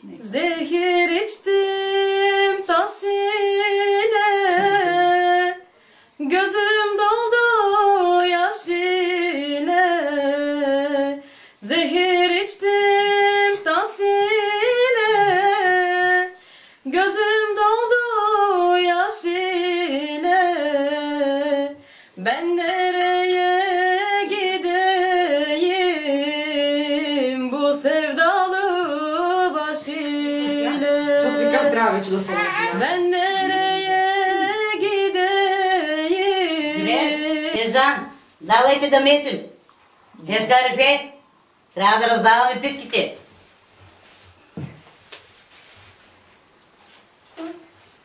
Zehir içtim tasile, gözüm doldu yaş ile. Zehir içtim tasile, gözüm doldu yaş ile. Ben nereye gideyim bu sevdalı baş ile? Ben nereye gideyim? Езан, давайте да месим. Днеска рефе, трябва да раздаваме питките.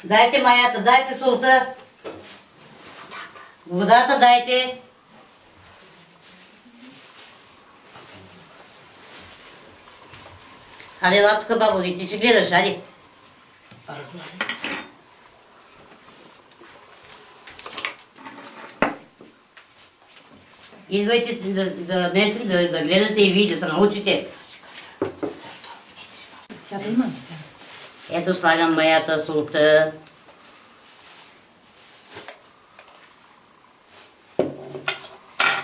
Дайте маята, дайте солта. Водата дайте. Аде, ела тук, бабо, и ти ще гледаш, аде. Идвайте да месим, да гледате и вие, да се научите. Ето слагам маята, солта.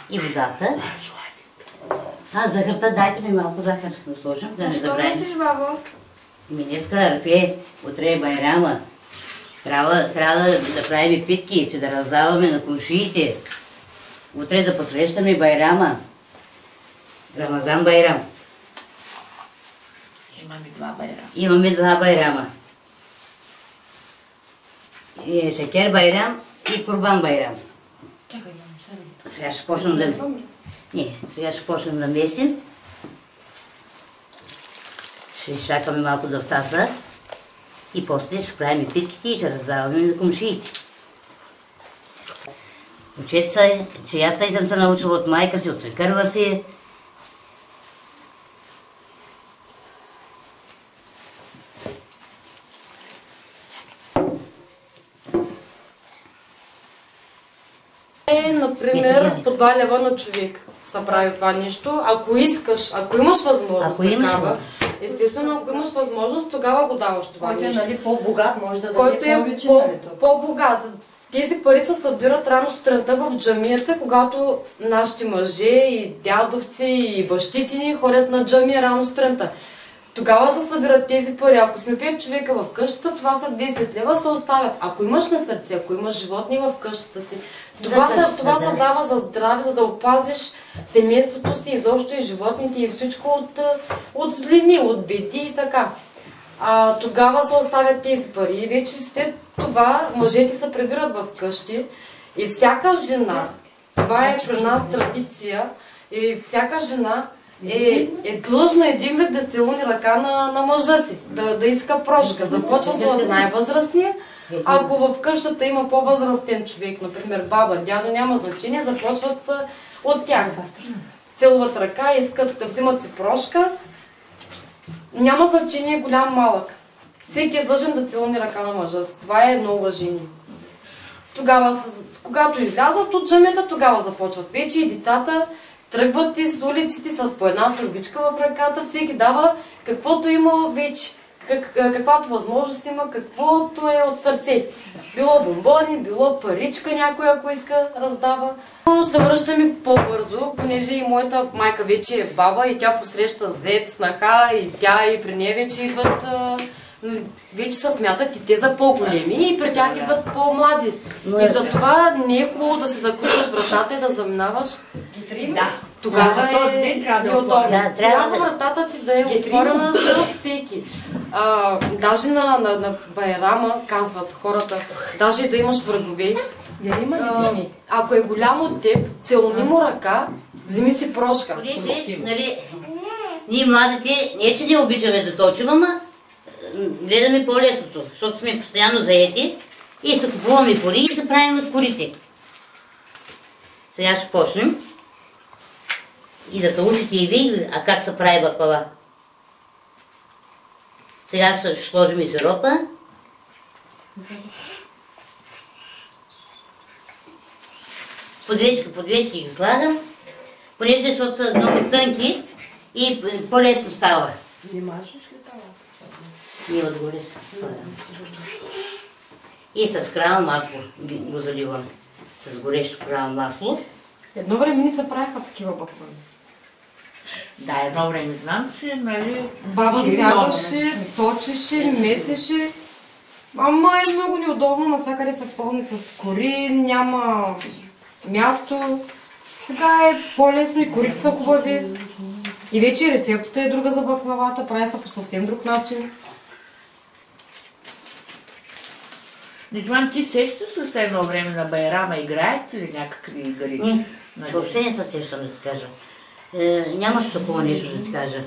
И водата. Захарта, дайте ми малко захар да сложим, да не забравим. Защо месиш, бабо? Днеска ръпе, утре е байрама. Трябва да правим питки, че да раздаваме на комшиите. Утре да посрещаме байрама. Рамазан байрам. Имаме два байрама. Шекер байрам и Курбан байрам. Сега ще почнем да... сега ще почнем да месим. Ще изчакаме малко да втаса. И после ще правим питките и ще раздаваме на комшиите. Учете се, че аз тъй съм се научила от майка си, от свекърва си. Например, по 2 лева на човек се прави това нещо. Ако искаш, ако имаш възможност такава, естествено, ако имаш възможност, тогава го даваш това нещо. Който е по-богат, може да Който даде повече. по-богат. Тези пари се събират рано сутринта в джамията, когато нашите мъже и дядовци и бащите ни ходят на джамия рано сутринта. Тогава се събират тези пари. Ако сме 5 човека в къщата, това са 10 лева, се оставят. Ако имаш на сърце, ако имаш животни в къщата си, това се дава за здраве, за да опазиш семейството си, изобщо и животните и всичко от злини, от беди и така. Тогава се оставят тези пари и вече след това мъжете се прибират в къщи и всяка жена, това е при нас традиция, и всяка жена е длъжна един вид да целуни ръка на мъжа си, да иска прошка. Започва се от най-възрастния. Ако в къщата има по-възрастен човек, например баба, дядо, няма значение, започват се от тях. Целуват ръка, искат да взимат си прошка. Няма значение голям, малък. Всеки е длъжен да целуни ръка на мъжа си. Това е едно уважение. Тогава, когато излязат от джамията, тогава започват вече и децата тръгват из улиците с по една турбичка в ръката. Всеки дава каквото има вече, каквато възможност има, каквото е от сърце. Било бомбони, било паричка някой, ако иска, раздава. Се връщаме по-бързо, понеже и моята майка вече е баба и тя посреща зет, снаха и тя и при нея вече идват, вече се смятат и те за по-големи и при тях идват по-млади. И затова не е хубаво да се заключваш вратата и да заминаваш. Тогава е неудобно. Трябва вратата ти да е отворена за всеки. Даже на байрама казват хората, даже и да имаш врагове, ако е голям от теб, целуни му ръка, вземи си прошка. Ние младите, не че не обичаме да точим, ама гледаме по-лесното, защото сме постоянно заети и се купуваме кори и се правим от корите. Сега ще почнем и да се учите и вие, как се прави баклава. Сега ще сложим и сиропа. По двечки ги слагам, понеже защото са много тънки и по-лесно става. Не мажеш ли това? И отгоре слагам. И с крал масло го заливам. С горещо крал масло. Едно време ни се правиха такива баклани. Да, едно време знам, че, нали... Баба сягаше, точеше, месеше. Ама е много неудобно, навсякъде са пълни с кори, няма място. Сега е по-лесно и корите са хубави. И вече рецептата е друга за баклавата, прави се по съвсем друг начин. Не знам, ти сещаш ли се едно време на Байрама, играете ли някакви игри? Не, въобще не се сещам да ти кажа. Нямаше такова нещо да ти кажа.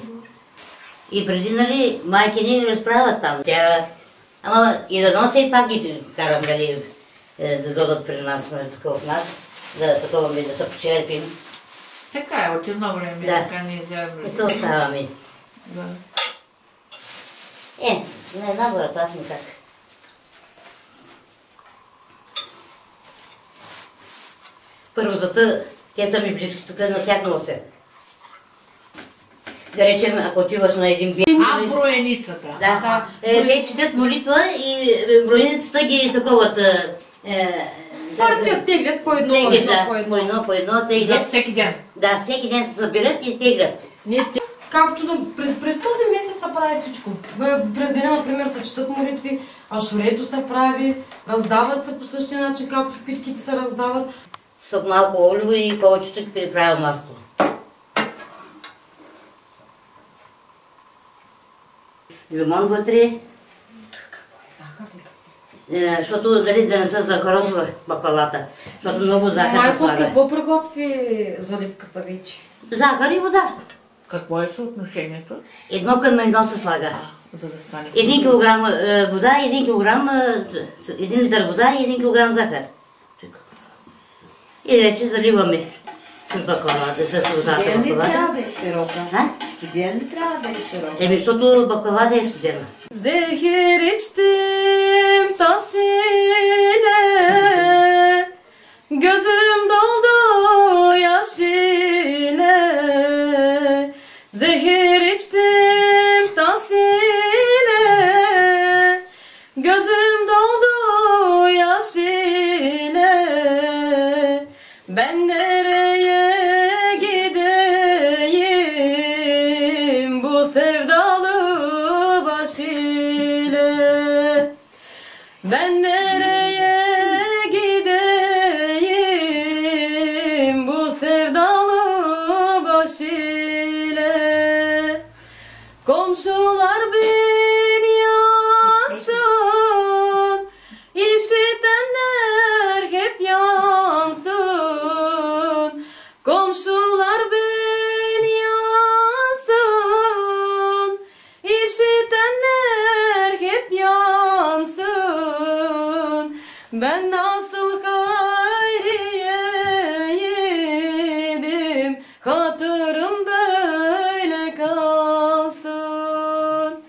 И преди, нали, майки ни разправят там. Тя... Ама и да нося и пак ги карам, нали, да дойдат при нас, нали, такова в нас, за такова ми да се почерпим. Така е, от едно време, Да. така не изядваме. Не се оставаме. Да. Не знам, брат, аз никак. Първо зата, те са ми близки, тук на тях нося. Да речем, ако отиваш на един бил... А, броеницата. Да. Те четат молитва и броеницата ги таковат... Партия теглят по едно, по едно, те За идят. всеки ден. Да, всеки ден се събират и теглят. Както през този месец се прави всичко. През деня, например, се четат молитви, ашурето се прави, раздават се по същия начин, както питките се раздават. С малко олио и повечето ги приправя масло. Лимон вътре. Какво е захар? Защото дали да не се захаросва баклавата. Защото много захар се Майко, слага. какво приготви заливката вече? Захар и вода. Какво е съотношението? 1:1 се слага. За да стане... 1 килограм вода, 1 килограм, 1 литър вода и 1 килограм захар. И вече заливаме с баклавата, с водата. Студен ли Баклавата. трябва да е сиропа? А? Студен ли трябва да е сиропа? Защото баклавата е студена. Zehir içtim tasile, gözüm doldu yaş ile. Zehir içtim tasile, gözüm doldu yaş ile. Ben nereye gideyim bu sevdalı baş ile? Ben nereye gideyim bu sevdalı baş ile? Komşular beni yansın, işitenler hep yansın. Komşular beni yansın, işitenler hep yansın. Ben nasıl hayriyeydim, hatırım böyle kalsın.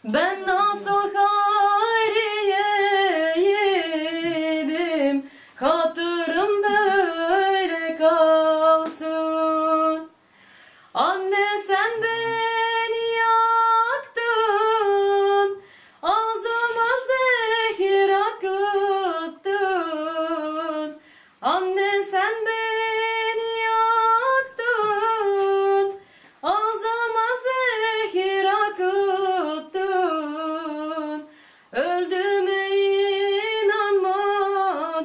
Ben nasıl hayriyeydim, hatırım böyle kalsın. Anne sen beni yaktın, ağzıma zehir akıttın. Anne sen beni yaktın, ağzıma zehir akıttın. Öldüğüme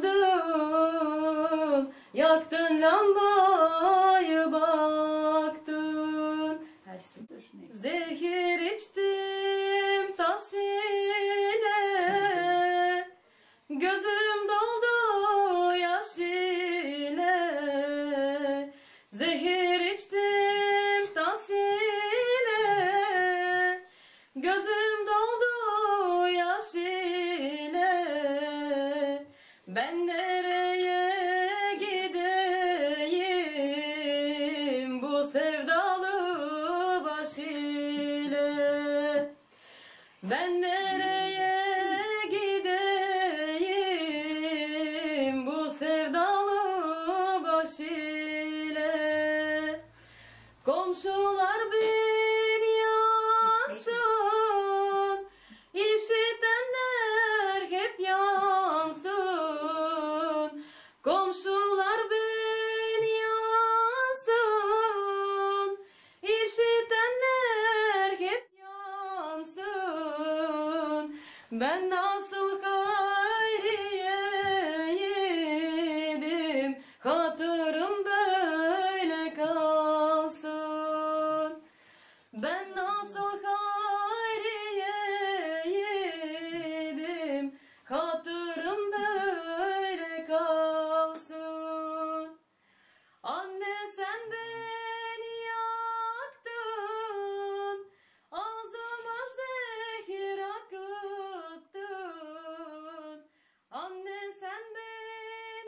inanmadın, yaktın lambayı baktın. Zehir içtim tasile, gözüm doldu yaş ile. Zehir içtim tasile, gözüm doldu yaş ile. Ben nereye gideyim bu sevdalı baş ile? Ben nereye gideyim bu sevdalı baş ile? Komşular beni yansın, Мен